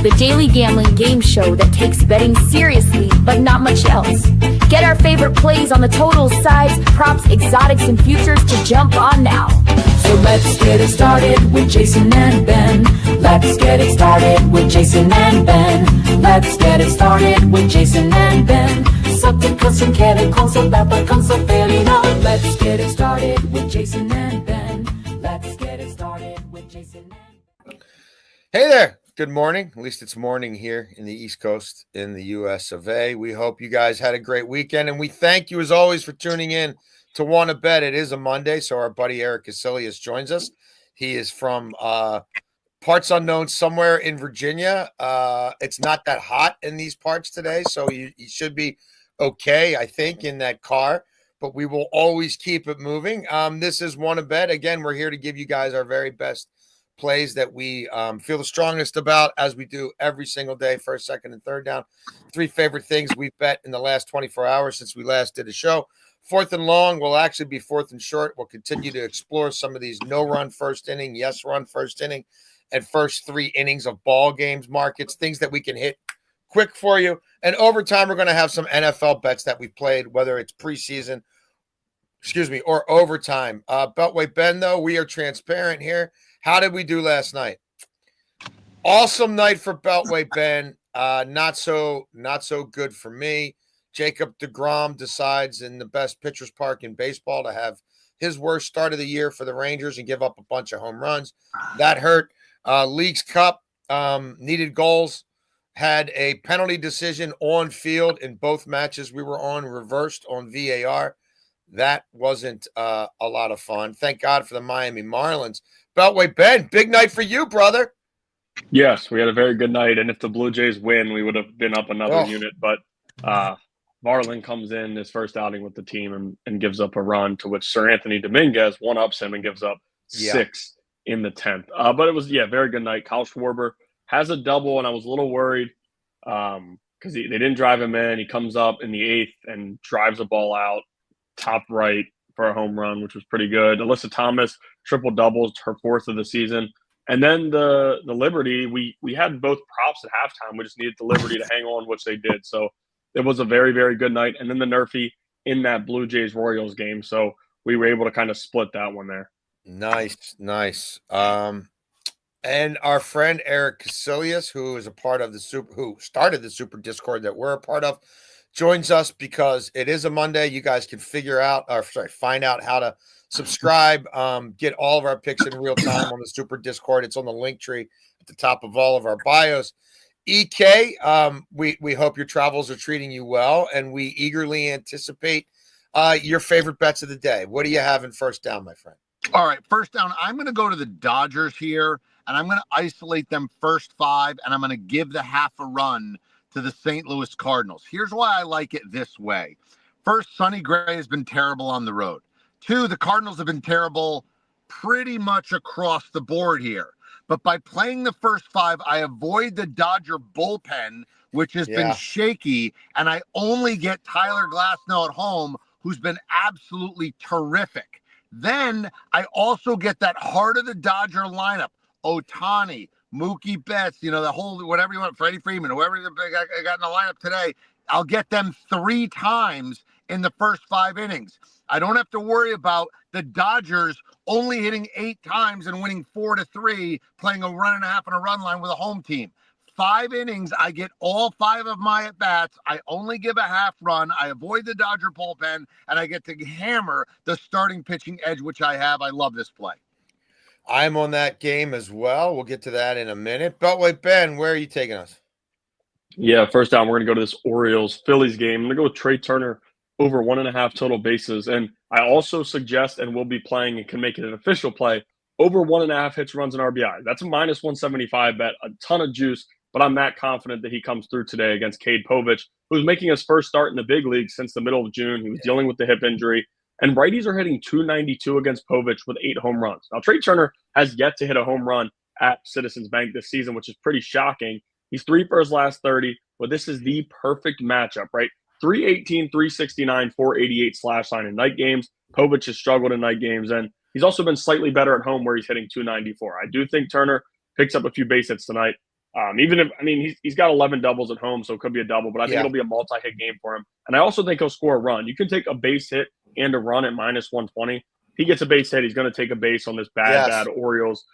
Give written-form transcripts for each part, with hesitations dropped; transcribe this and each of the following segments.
the daily gambling game show that takes betting seriously, but not much else. Get our favorite plays on the totals, sides, props, exotics, and futures to jump on now. So let's get it started with Jason and Ben. Let's get it started with Jason and Ben. Let's get it started with Jason and Ben. Satte vad som kräver konsoldater, konsolferina. Let's get it started with Jason and Ben. Let's get it started with Jason and Ben. Hey there. Good morning. At least it's morning here in the East Coast in the US of A. We hope you guys had a great weekend, and we thank you as always for tuning in to Wanna Bet. It is a Monday, so our buddy Eric Casillas joins us. He is from parts unknown somewhere in Virginia. It's not that hot in these parts today, so he should be okay, I think, in that car, but we will always keep it moving. This is Wanna Bet. Again, we're here to give you guys our very best plays that we feel the strongest about, as we do every single day, first, second, and third down. 3 favorite things we've bet in the last 24 hours since we last did a show. Fourth and long will actually be fourth and short. We'll continue to explore some of these no-run first inning, yes-run first inning, and first 3 innings of ball games markets, things that we can hit quick for you. And overtime, we're going to have some NFL bets that we played, whether it's preseason, or overtime. Beltway Ben, though, we are transparent here. How did we do last night? Awesome night for Beltway Ben. Not so good for me. Jacob deGrom decides in the best pitcher's park in baseball to have his worst start of the year for the Rangers and give up a bunch of home runs. That hurt. Leagues Cup needed goals. Had a penalty decision on field in both matches we were on, reversed on VAR. That wasn't a lot of fun. Thank God for the Miami Marlins. Beltway Ben, big night for you, brother. Yes, we had a very good night, and if the Blue Jays win, we would have been up another unit. But Marlin comes in his first outing with the team and gives up a run, to which Sir Anthony Dominguez one-ups him and gives up 6 in the 10th. But it was, very good night. Kyle Schwarber has a double, and I was a little worried because they didn't drive him in. He comes up in the 8th and drives a ball out top right for a home run, which was pretty good. Alyssa Thomas, triple doubles, her 4th of the season. And then the Liberty, we had both props at halftime. We just needed the Liberty to hang on, which they did. So it was a very, very good night. And then the Nerfy in that Blue Jays-Royals game. So we were able to kind of split that one there. Nice. And our friend Eric Casillas, who is a part of who started the Super Discord that we're a part of, joins us because it is a Monday. You guys can find out how to subscribe, get all of our picks in real time on the Super Discord. It's on the link tree at the top of all of our bios. EK, we hope your travels are treating you well, and we eagerly anticipate your favorite bets of the day. What do you have in first down, my friend? All right, first down, I'm going to go to the Dodgers here, and I'm going to isolate them first 5, and I'm going to give the half a run to the St. Louis Cardinals. Here's why I like it this way. First, Sonny Gray has been terrible on the road. 2, the Cardinals have been terrible pretty much across the board here. But by playing the first 5, I avoid the Dodger bullpen, which has been shaky, and I only get Tyler Glasnow at home, who's been absolutely terrific. Then I also get that heart of the Dodger lineup, Ohtani, Mookie Betts, the whole, whatever you want, Freddie Freeman, whoever I got in the lineup today. I'll get them 3 times in the first 5 innings. I don't have to worry about the Dodgers only hitting 8 times and winning 4-3, playing a run and a half on a run line with a home team. 5 innings, I get all 5 of my at-bats. I only give a half run. I avoid the Dodger bullpen, and I get to hammer the starting pitching edge, which I have. I love this play. I'm on that game as well. We'll get to that in a minute. Beltway Ben, where are you taking us? Yeah, first down, we're going to go to this Orioles-Phillies game. I'm going to go with Trey Turner over 1.5 total bases. And I also suggest, and will be playing and can make it an official play, over 1.5 hits, runs, and RBI. That's a minus 175 bet, a ton of juice, but I'm that confident that he comes through today against Cade Povich, who's making his first start in the big league since the middle of June. He was dealing with the hip injury. And righties are hitting 292 against Povich with 8 home runs. Now, Trey Turner has yet to hit a home run at Citizens Bank this season, which is pretty shocking. He's 3 for his last 30, but this is the perfect matchup, right? 318, 369, 488 slash line in night games. Povich has struggled in night games, and he's also been slightly better at home where he's hitting 294. I do think Turner picks up a few base hits tonight. Even if, I mean, he's got 11 doubles at home, so it could be a double, but I think Yeah. it'll be a multi-hit game for him. And I also think he'll score a run. You can take a base hit and a run at -120. If he gets a base hit, he's going to take a base on this bad Orioles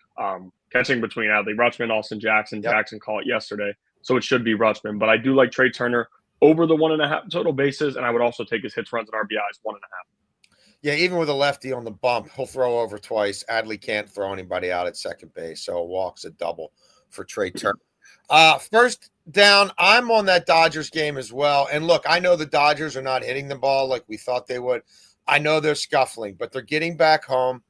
catching between Adley Rutschman, Austin Jackson. Yep. Jackson caught it yesterday, so it should be Rutschman. But I do like Trey Turner over the 1.5 total bases, and I would also take his hits, runs, and RBIs 1.5. Yeah, even with a lefty on the bump, he'll throw over twice. Adley can't throw anybody out at second base, so a walk's a double for Trey Turner. First down, I'm on that Dodgers game as well. And look, I know the Dodgers are not hitting the ball like we thought they would. I know they're scuffling, but they're getting back home.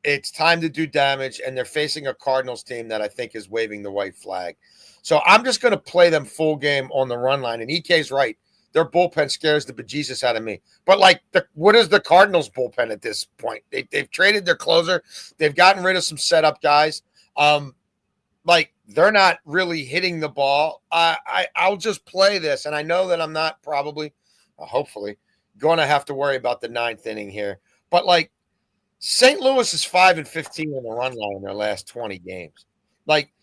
It's time to do damage, and they're facing a Cardinals team that I think is waving the white flag. So I'm just going to play them full game on the run line. And EK's right. Their bullpen scares the bejesus out of me. But, what is the Cardinals bullpen at this point? They've traded their closer. They've gotten rid of some setup guys. They're not really hitting the ball. I'll just play this, and I know that I'm not probably, hopefully, going to have to worry about the ninth inning here. But St. Louis is 5-15 on the run line in their last 20 games.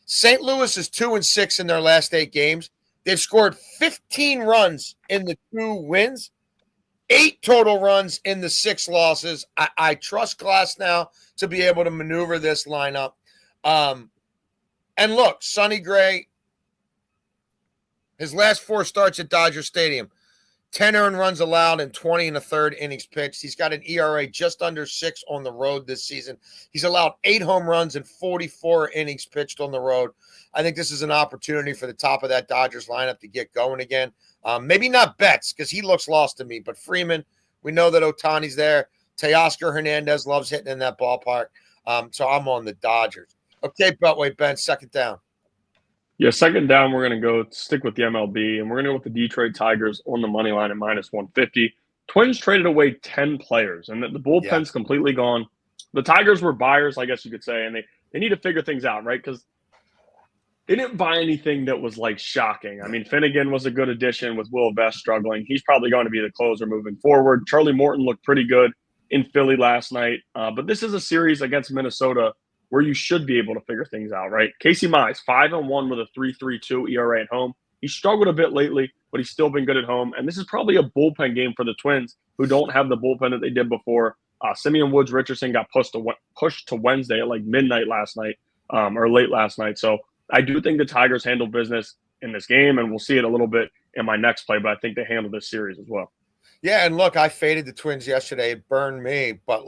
St. Louis is 2-6 in their last 8 games. They've scored 15 runs in the 2 wins, 8 total runs in the 6 losses. I trust Glass now to be able to maneuver this lineup. And look, Sonny Gray, his last 4 starts at Dodger Stadium, 10 earned runs allowed and 20 1/3 innings pitched. He's got an ERA just under 6 on the road this season. He's allowed 8 home runs and 44 innings pitched on the road. I think this is an opportunity for the top of that Dodgers lineup to get going again. Maybe not Betts because he looks lost to me, but Freeman, we know that Ohtani's there. Teoscar Hernandez loves hitting in that ballpark. So I'm on the Dodgers. Okay, Beltway, Ben, second down. Yeah, second down, we're going to go stick with the MLB, and we're going to go with the Detroit Tigers on the money line at -150. Twins traded away 10 players, and the bullpen's completely gone. The Tigers were buyers, I guess you could say, and they need to figure things out, right? Because they didn't buy anything that was shocking. I mean, Finnegan was a good addition with Will Vest struggling. He's probably going to be the closer moving forward. Charlie Morton looked pretty good in Philly last night, but this is a series against Minnesota where you should be able to figure things out, right? Casey Mize, 5-1 with a 3.32 ERA at home. He struggled a bit lately, but he's still been good at home. And this is probably a bullpen game for the Twins, who don't have the bullpen that they did before. Simeon Woods Richardson got pushed to Wednesday at midnight last night, or late last night. So I do think the Tigers handle business in this game, and we'll see it a little bit in my next play, but I think they handle this series as well. Yeah, and look, I faded the Twins yesterday. It burned me, but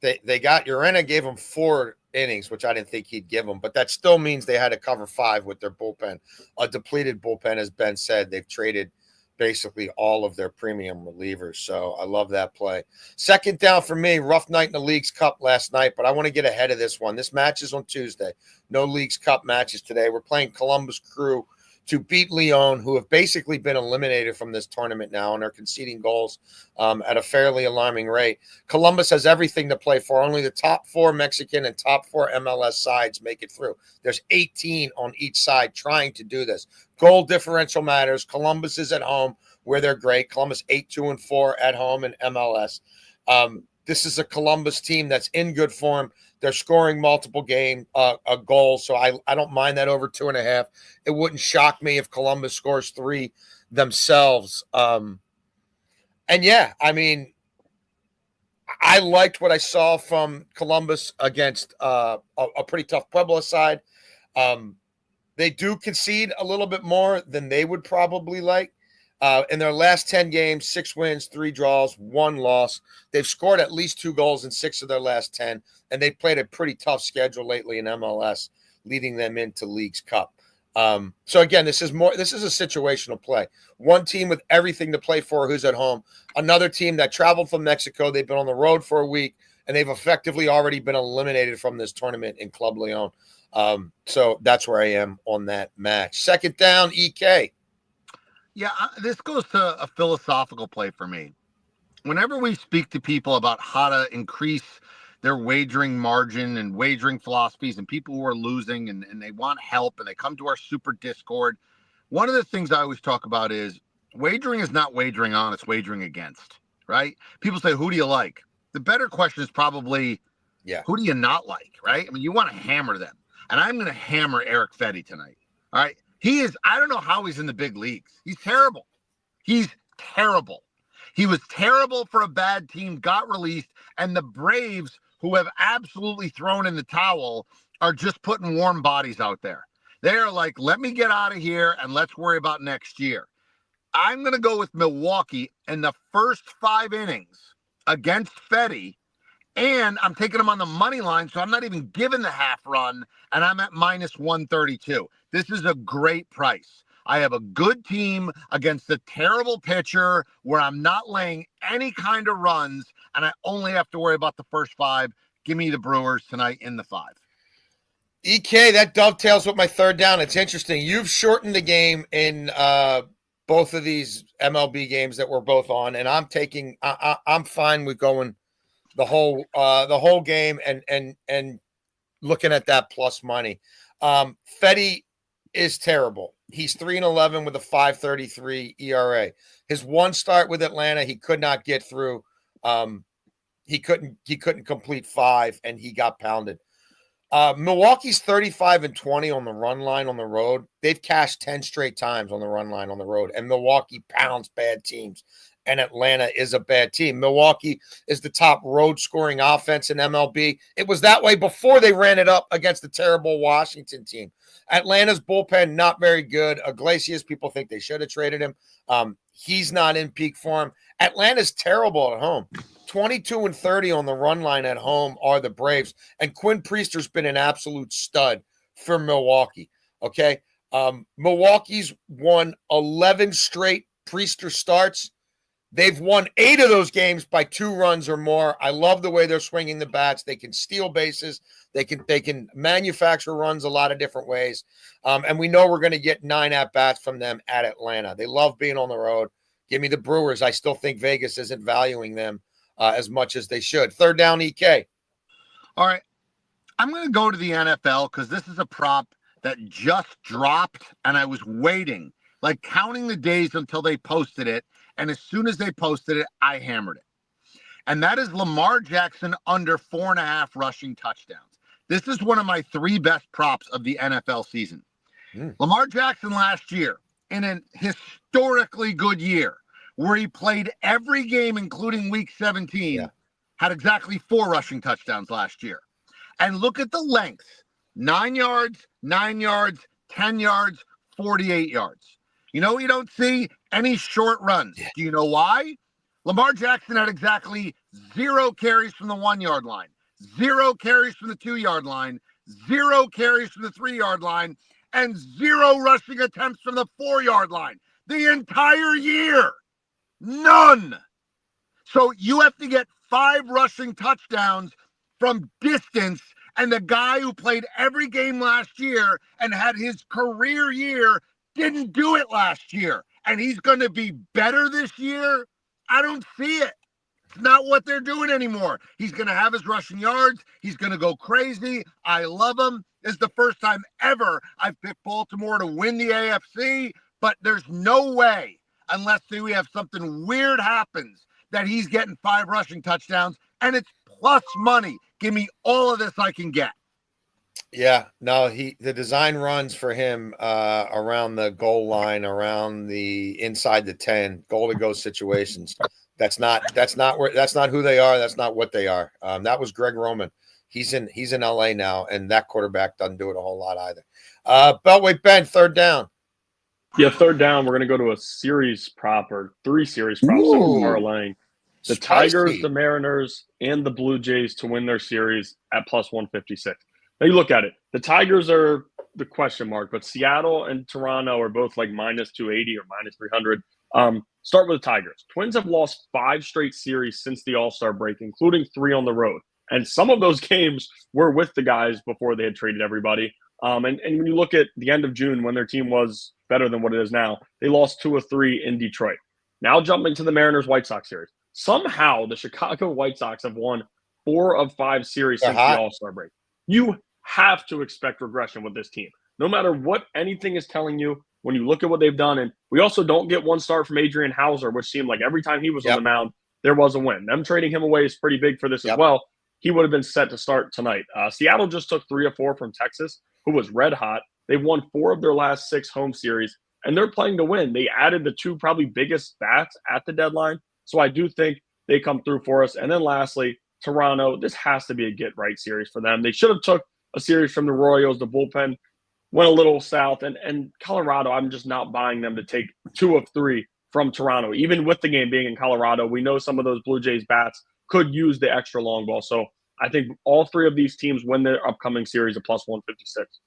they got Urena gave them 4 innings, which I didn't think he'd give them, but that still means they had to cover 5 with their bullpen. A depleted bullpen, as Ben said. They've traded basically all of their premium relievers, so I love that play. Second down for me, rough night in the Leagues Cup last night, but I want to get ahead of this one. This match is on Tuesday. No Leagues Cup matches today. We're playing Columbus Crew to beat Leon, who have basically been eliminated from this tournament now and are conceding goals at a fairly alarming rate. Columbus has everything to play for. Only the top 4 Mexican and top 4 MLS sides make it through. There's 18 on each side trying to do this. Goal differential matters. Columbus is at home where they're great. Columbus 8-2-4 at home in MLS. This is a Columbus team that's in good form. They're scoring multiple goals, so I don't mind that over 2.5. It wouldn't shock me if Columbus scores 3 themselves. And yeah, I mean, I liked what I saw from Columbus against a pretty tough Puebla side. They do concede a little bit more than they would probably like. In their last 10 games, 6 wins, 3 draws, 1 loss. They've scored at least 2 goals in 6 of their last 10, and they played a pretty tough schedule lately in MLS, leading them into Leagues Cup. So again, this is a situational play. One team with everything to play for who's at home. Another team that traveled from Mexico. They've been on the road for a week, and they've effectively already been eliminated from this tournament in Club Leon. So that's where I am on that match. Second down, EK. Yeah, this goes to a philosophical play for me. Whenever we speak to people about how to increase their wagering margin and wagering philosophies and people who are losing and they want help and they come to our super Discord, one of the things I always talk about is wagering is not wagering on, it's wagering against, right? People say, who do you like? The better question is probably, who do you not like, right? I mean, you want to hammer them. And I'm going to hammer Erick Fedde tonight. All right. I don't know how he's in the big leagues. He's terrible. He's terrible. He was terrible for a bad team, got released, and the Braves, who have absolutely thrown in the towel, are just putting warm bodies out there. They're like, let me get out of here and let's worry about next year. I'm going to go with Milwaukee in the first 5 innings against Fetty, and I'm taking them on the money line, so I'm not even giving the half run, and I'm at minus 132. This is a great price. I have a good team against a terrible pitcher where I'm not laying any kind of runs, and I only have to worry about the first 5. Give me the Brewers tonight in the 5. EK, that dovetails with my third down. It's interesting. You've shortened the game in both of these MLB games that we're both on, and I'm fine with going the whole game and looking at that plus money. Fetty is terrible. He's 3-11 with a 5.33 ERA. His one start with Atlanta, he could not get through. He couldn't complete 5, and he got pounded. Milwaukee's 35-20 on the run line on the road. They've cashed 10 straight times on the run line on the road, and Milwaukee pounds bad teams, and Atlanta is a bad team. Milwaukee is the top road scoring offense in MLB. It was that way before they ran it up against the terrible Washington team. Atlanta's bullpen, not very good. Iglesias, people think they should have traded him. He's not in peak form. Atlanta's terrible at home. 22-30 on the run line at home are the Braves. And Quinn Priester's been an absolute stud for Milwaukee. Okay. Milwaukee's won 11 straight Priester starts. They've won 8 of those games by 2 runs or more. I love the way they're swinging the bats. They can steal bases. They can manufacture runs a lot of different ways. And we know we're going to get 9 at-bats from them at Atlanta. They love being on the road. Give me the Brewers. I still think Vegas isn't valuing them as much as they should. Third down, EK. All right. I'm going to go to the NFL because this is a prop that just dropped, and I was waiting, like counting the days until they posted it. And as soon as they posted it, I hammered it. And that is Lamar Jackson under 4.5 rushing touchdowns. This is one of my 3 best props of the NFL season. Lamar Jackson last year, in an historically good year, where he played every game, including week 17, had exactly 4 rushing touchdowns last year. And look at the length: 9 yards, 9 yards, 10 yards, 48 yards. You know, you don't see any short runs. Do you know why? Lamar Jackson had exactly 0 carries from the 1-yard line, 0 carries from the 2-yard line, 0 carries from the 3-yard line, and 0 rushing attempts from the 4-yard line. The entire year. None. So you have to get 5 rushing touchdowns from distance, and the guy who played every game last year and had his career year didn't do it last year, and he's going to be better this year? I don't see it. It's not what they're doing anymore. He's going to have his rushing yards. He's going to go crazy. I love him. It's the first time ever I've picked Baltimore to win the AFC, but there's no way, unless we have something weird happens, that he's getting 5 rushing touchdowns, and it's plus money. Give me all of this I can get. Yeah, no, the design runs for him around the goal line, around the inside the 10, goal to go situations. That's not who they are. That's not what they are. That was Greg Roman. He's in LA now, and that quarterback doesn't do it a whole lot either. Beltway Ben, third down. Yeah, third down. We're going to go to a series prop or 3 series props that we're parlaying. The Tigers, the Mariners, and the Blue Jays to win their series at plus 156. Now you look at it. The Tigers are the question mark, but Seattle and Toronto are both like minus 280 or minus 300. Start with the Tigers. Twins have lost 5 straight series since the All-Star break, including 3 on the road. And some of those games were with the guys before they had traded everybody. And when you look at the end of June, when their team was better than what it is now, they lost 2 of 3 in Detroit. Now jumping to the Mariners-White Sox series. Somehow the Chicago White Sox have won 4 of 5 series since the All-Star break. You have to expect regression with this team. No matter what anything is telling you, when you look at what they've done, and we also don't get 1 start from Adrian Hauser, which seemed like every time he was on the mound, there was a win. Them trading him away is pretty big for this as well. He would have been set to start tonight. Seattle just took 3 of 4 from Texas, who was red hot. They've won 4 of their last 6 home series, and they're playing to win. They added the 2 probably biggest bats at the deadline. So I do think they come through for us. And then lastly, Toronto, this has to be a get-right series for them. They should have took a series from the Royals. The bullpen went a little south. And Colorado, I'm just not buying them to take 2 of 3 from Toronto. Even with the game being in Colorado, we know some of those Blue Jays bats could use the extra long ball. So I think all 3 of these teams win their upcoming series at plus 156.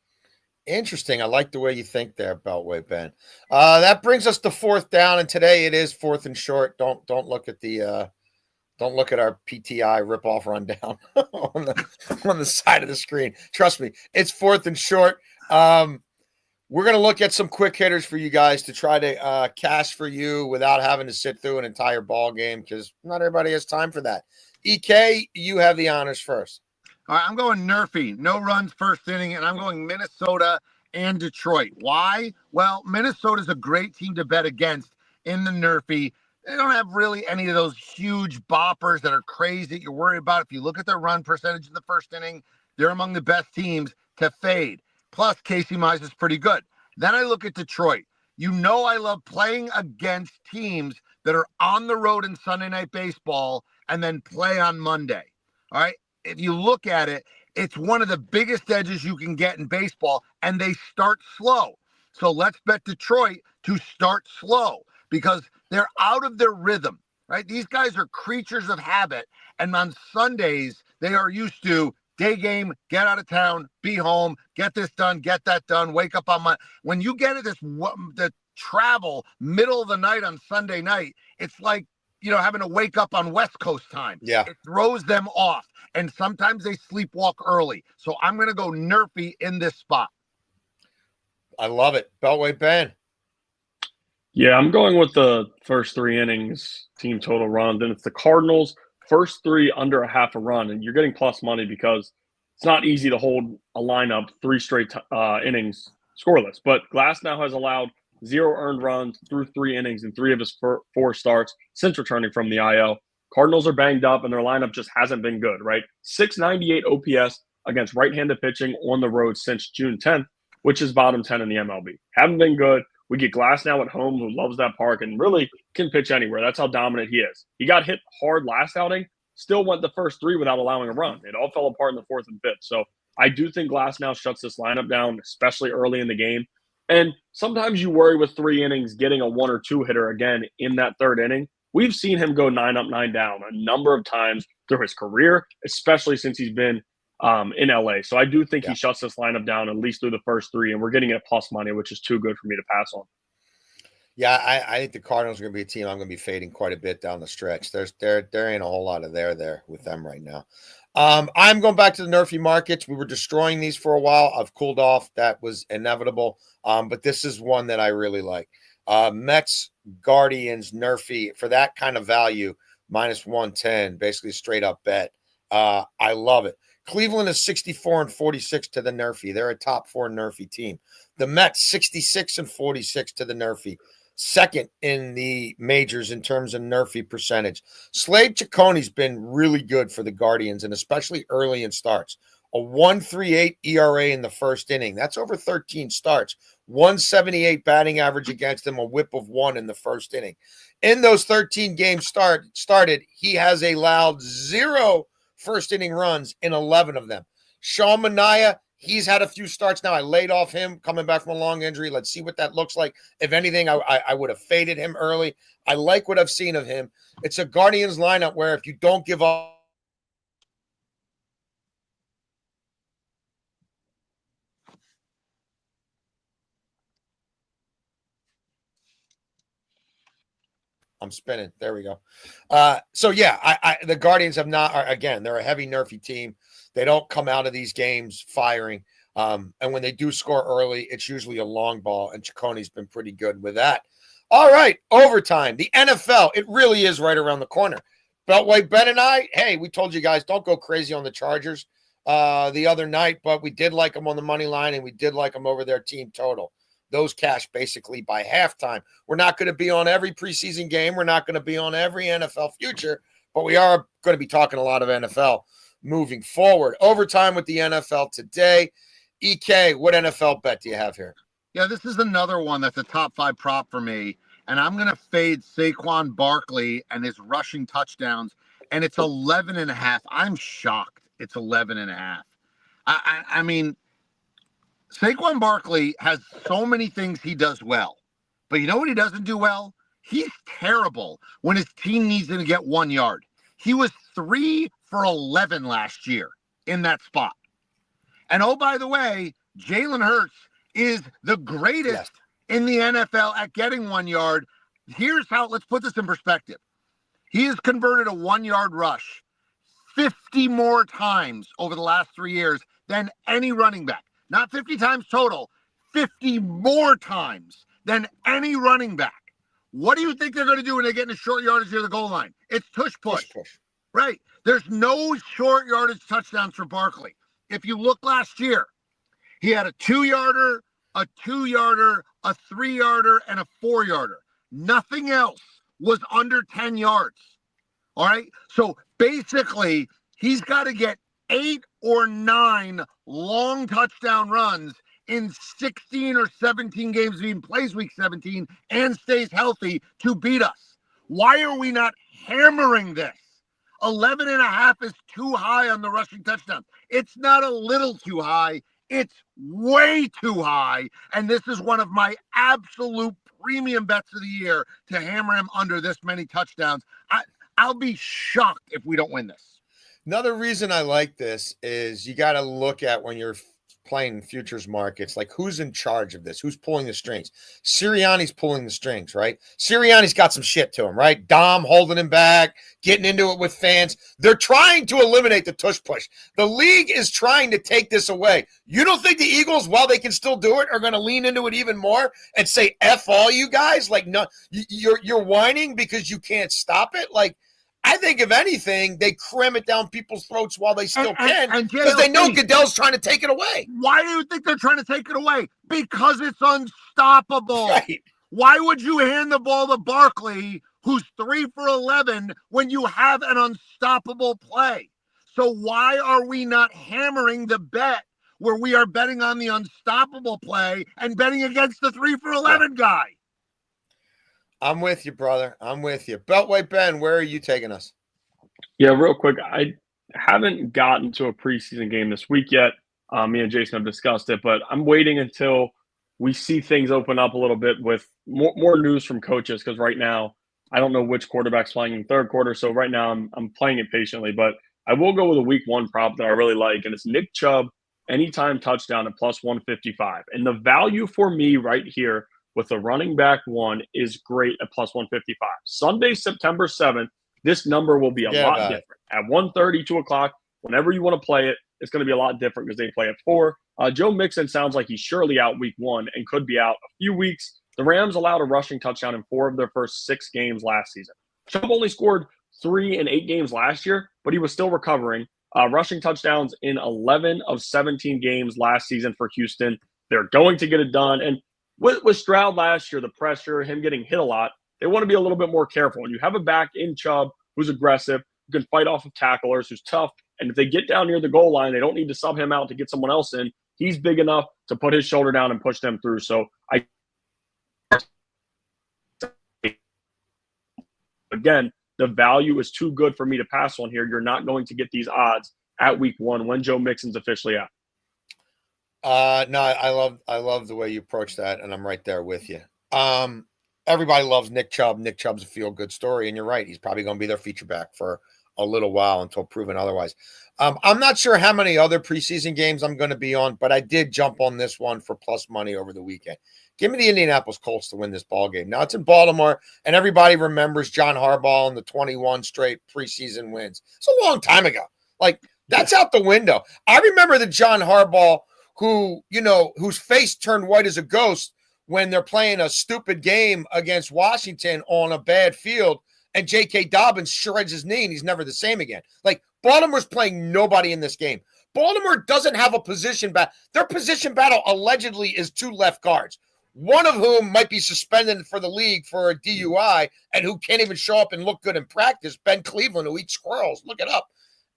Interesting. I like the way you think there, Beltway Ben. That brings us to 4th down, and today it is 4th and short. Don't look at the don't look at our PTI ripoff rundown on the side of the screen. Trust me, it's 4th and short. We're going to look at some quick hitters for you guys to try to cash for you without having to sit through an entire ball game, because not everybody has time for that. EK, you have the honors first. All right, I'm going Nerfy. No runs first inning, and I'm going Minnesota and Detroit. Why? Well, Minnesota's a great team to bet against in the Nerfy. They don't have really any of those huge boppers that are crazy that you're worried about. If you look at their run percentage in the first inning, they're among the best teams to fade. Plus, Casey Mize is pretty good. Then I look at Detroit. You know I love playing against teams that are on the road in Sunday Night Baseball and then play on Monday. All right? If you look at it, it's one of the biggest edges you can get in baseball, and they start slow. So let's bet Detroit to start slow because they're out of their rhythm, right? These guys are creatures of habit, and on Sundays, they are used to day game, get out of town, be home, get this done, get that done, wake up on my. When you get the travel middle of the night on Sunday night, it's like, having to wake up on West Coast time. Yeah. It throws them off. And sometimes they sleepwalk early. So I'm going to go Nerfy in this spot. I love it. Beltway Ben. Yeah, I'm going with the first 3 innings team total run. Then it's the Cardinals, first 3 under a half a run. And you're getting plus money because it's not easy to hold a lineup 3 straight innings scoreless. But Glass now has allowed 0 earned runs through 3 innings in 3 of his 4 starts since returning from the IL. Cardinals are banged up, and their lineup just hasn't been good, right? 698 OPS against right-handed pitching on the road since June 10th, which is bottom 10 in the MLB. Haven't been good. We get Glass now at home, who loves that park and really can pitch anywhere. That's how dominant he is. He got hit hard last outing, still went the first 3 without allowing a run. It all fell apart in the 4th and 5th. So I do think Glass now shuts this lineup down, especially early in the game. And sometimes you worry with 3 innings getting a 1 or 2 hitter again in that 3rd inning. We've seen him go 9 up, 9 down a number of times through his career, especially since he's been in LA. So I do think he shuts this lineup down at least through the first 3, and we're getting it plus money, which is too good for me to pass on. Yeah, I think the Cardinals are going to be a team I'm going to be fading quite a bit down the stretch. There ain't a whole lot of there with them right now. I'm going back to the Nerfy markets. We were destroying these for a while. I've cooled off. That was inevitable. But this is one that I really like. Mets, Guardians, Nerfy for that kind of value, minus 110, basically straight up bet. I love it. Cleveland is 64-46 to the Nerfy. They're a top 4 Nerfy team. The Mets 66-46 to the Nerfy. Second in the majors in terms of Nerfy percentage. Slade Chaconi's been really good for the Guardians, and especially early in starts. A 1.38 ERA in the first inning. That's over 13 starts. 178 batting average against him, a whip of 1 in the first inning. In those 13 games started, he has allowed 0 first inning runs in 11 of them. Sean Manaea, he's had a few starts now. I laid off him coming back from a long injury. Let's see what that looks like. If anything, I would have faded him early. I like what I've seen of him. It's a Guardians lineup where if you don't give up, I'm spinning. There we go. So yeah, the Guardians have not. Again, they're a heavy Nerfy team. They don't come out of these games firing. And when they do score early, it's usually a long ball. And Chaconi's been pretty good with that. All right, overtime. The NFL. It really is right around the corner. Beltway, Ben, and I. Hey, we told you guys don't go crazy on the Chargers the other night, but we did like them on the money line, and we did like them over their team total. Those cash basically by halftime. We're not going to be on every preseason game. We're not going to be on every NFL future, but we are going to be talking a lot of NFL moving forward. Overtime with the NFL today. EK, what NFL bet do you have here? Yeah, this is another one that's a top 5 prop for me. And I'm going to fade Saquon Barkley and his rushing touchdowns. And it's 11.5. I'm shocked. It's 11.5. I mean, Saquon Barkley has so many things he does well. But you know what he doesn't do well? He's terrible when his team needs him to get 1 yard. He was 3 for 11 last year in that spot. And oh, by the way, Jalen Hurts is the greatest in the NFL at getting 1 yard. Here's how, let's put this in perspective. He has converted a 1 yard rush 50 more times over the last 3 years than any running back. Not 50 times total, 50 more times than any running back. What do you think they're going to do when they get in a short yardage near the goal line? It's tush push. Right. There's no short yardage touchdowns for Barkley. If you look last year, he had a 2-yarder, a 2-yarder, a 3-yarder, and a 4-yarder. Nothing else was under 10 yards. All right. So basically, he's got to get 8 or 9 long touchdown runs in 16 or 17 games if he plays week 17 and stays healthy to beat us. Why are we not hammering this? 11.5 is too high on the rushing touchdowns. It's not a little too high. It's way too high. And this is one of my absolute premium bets of the year to hammer him under this many touchdowns. I'll be shocked if we don't win this. Another reason I like this is you got to look at when you're playing futures markets, like who's in charge of this? Who's pulling the strings? Sirianni's pulling the strings, right? Sirianni's got some shit to him, right? Dom holding him back, getting into it with fans. They're trying to eliminate the tush push. The league is trying to take this away. You don't think the Eagles, while they can still do it, are going to lean into it even more and say, F all you guys? Like, no, you're whining because you can't stop it? Like, I think, if anything, they cram it down people's throats while they still can because they know Goodell's trying to take it away. Why do you think they're trying to take it away? Because it's unstoppable. Right. Why would you hand the ball to Barkley, who's 3 for 11, when you have an unstoppable play? So why are we not hammering the bet where we are betting on the unstoppable play and betting against the 3 for 11 guy? I'm with you, brother. I'm with you. Beltway Ben, where are you taking us? Yeah, real quick. I haven't gotten to a preseason game this week yet. Me and Jason have discussed it, but I'm waiting until we see things open up a little bit with more news from coaches, because right now I don't know which quarterback's playing in the third quarter. So right now I'm playing it patiently, but I will go with a week 1 prop that I really like, and it's Nick Chubb anytime touchdown at plus 155. And the value for me right here with the running back 1 is great at plus 155. Sunday, September 7th, this number will be a lot different. At 1:30, 2 o'clock, whenever you want to play it, it's going to be a lot different because they play at 4. Joe Mixon sounds like he's surely out week 1 and could be out a few weeks. The Rams allowed a rushing touchdown in 4 of their first 6 games last season. Chubb only scored 3 in 8 games last year, but he was still recovering. Rushing touchdowns in 11 of 17 games last season for Houston. They're going to get it done. And with Stroud last year, the pressure, him getting hit a lot, they want to be a little bit more careful. And you have a back in Chubb who's aggressive, who can fight off of tacklers, who's tough. And if they get down near the goal line, they don't need to sub him out to get someone else in. He's big enough to put his shoulder down and push them through. So again, the value is too good for me to pass on here. You're not going to get these odds at week 1 when Joe Mixon's officially out. No, I love the way you approach that, and I'm right there with you. Everybody loves Nick Chubb. Nick Chubb's a feel-good story, and you're right. He's probably going to be their feature back for a little while until proven otherwise. I'm not sure how many other preseason games I'm going to be on, but I did jump on this one for plus money over the weekend. Give me the Indianapolis Colts to win this ball game. Now, it's in Baltimore, and everybody remembers John Harbaugh and the 21 straight preseason wins. It's a long time ago. Like, that's out the window. I remember the John Harbaugh whose face turned white as a ghost when they're playing a stupid game against Washington on a bad field, and J.K. Dobbins shreds his knee and he's never the same again. Like, Baltimore's playing nobody in this game. Baltimore doesn't have a position battle. Their position battle allegedly is 2 left guards, one of whom might be suspended for the league for a DUI and who can't even show up and look good in practice, Ben Cleveland, who eats squirrels. Look it up.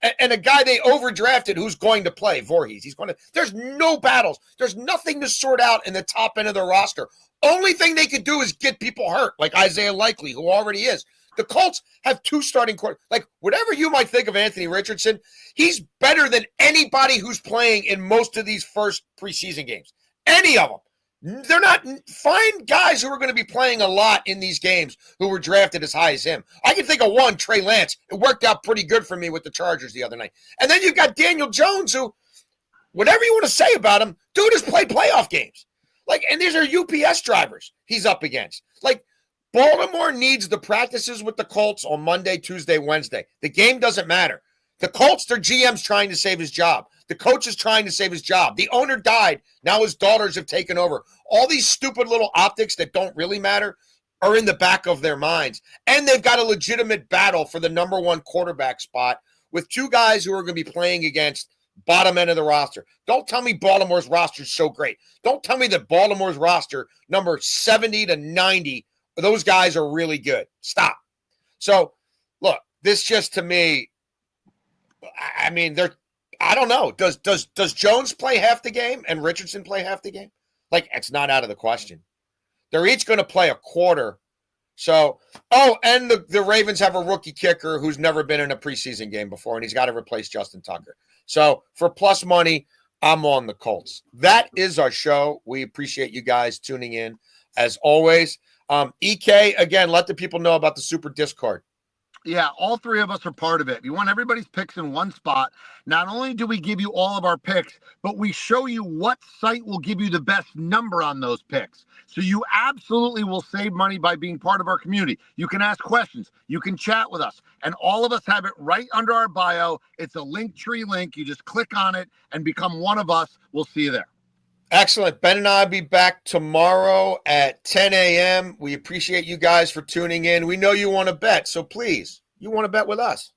And a guy they overdrafted who's going to play, Voorhees. He's going to. There's no battles. There's nothing to sort out in the top end of the roster. Only thing they could do is get people hurt, like Isaiah Likely, who already is. The Colts have 2 starting quarterbacks. Like, whatever you might think of Anthony Richardson, he's better than anybody who's playing in most of these first preseason games. Any of them. They're not. Find guys who are going to be playing a lot in these games who were drafted as high as him. I can think of one, Trey Lance. It worked out pretty good for me with the Chargers the other night. And then you've got Daniel Jones, who, whatever you want to say about him, dude has played playoff games. Like, and these are UPS drivers he's up against. Like, Baltimore needs the practices with the Colts on Monday, Tuesday, Wednesday. The game doesn't matter. The Colts, their GM's trying to save his job. The coach is trying to save his job. The owner died. Now his daughters have taken over. All these stupid little optics that don't really matter are in the back of their minds. And they've got a legitimate battle for the number 1 quarterback spot with 2 guys who are going to be playing against bottom end of the roster. Don't tell me Baltimore's roster is so great. Don't tell me that Baltimore's roster, number 70 to 90, those guys are really good. Stop. So, look, this just to me, I mean, I don't know. Does Jones play half the game and Richardson play half the game? Like, it's not out of the question. They're each going to play a quarter. So, and the Ravens have a rookie kicker who's never been in a preseason game before, and he's got to replace Justin Tucker. So, for plus money, I'm on the Colts. That is our show. We appreciate you guys tuning in, as always. EK, again, let the people know about the Super Discord. Yeah, all 3 of us are part of it. You want everybody's picks in one spot. Not only do we give you all of our picks, but we show you what site will give you the best number on those picks. So you absolutely will save money by being part of our community. You can ask questions. You can chat with us. And all of us have it right under our bio. It's a Linktree link. You just click on it and become one of us. We'll see you there. Excellent. Ben and I will be back tomorrow at 10 a.m. We appreciate you guys for tuning in. We know you want to bet, so please, you want to bet with us.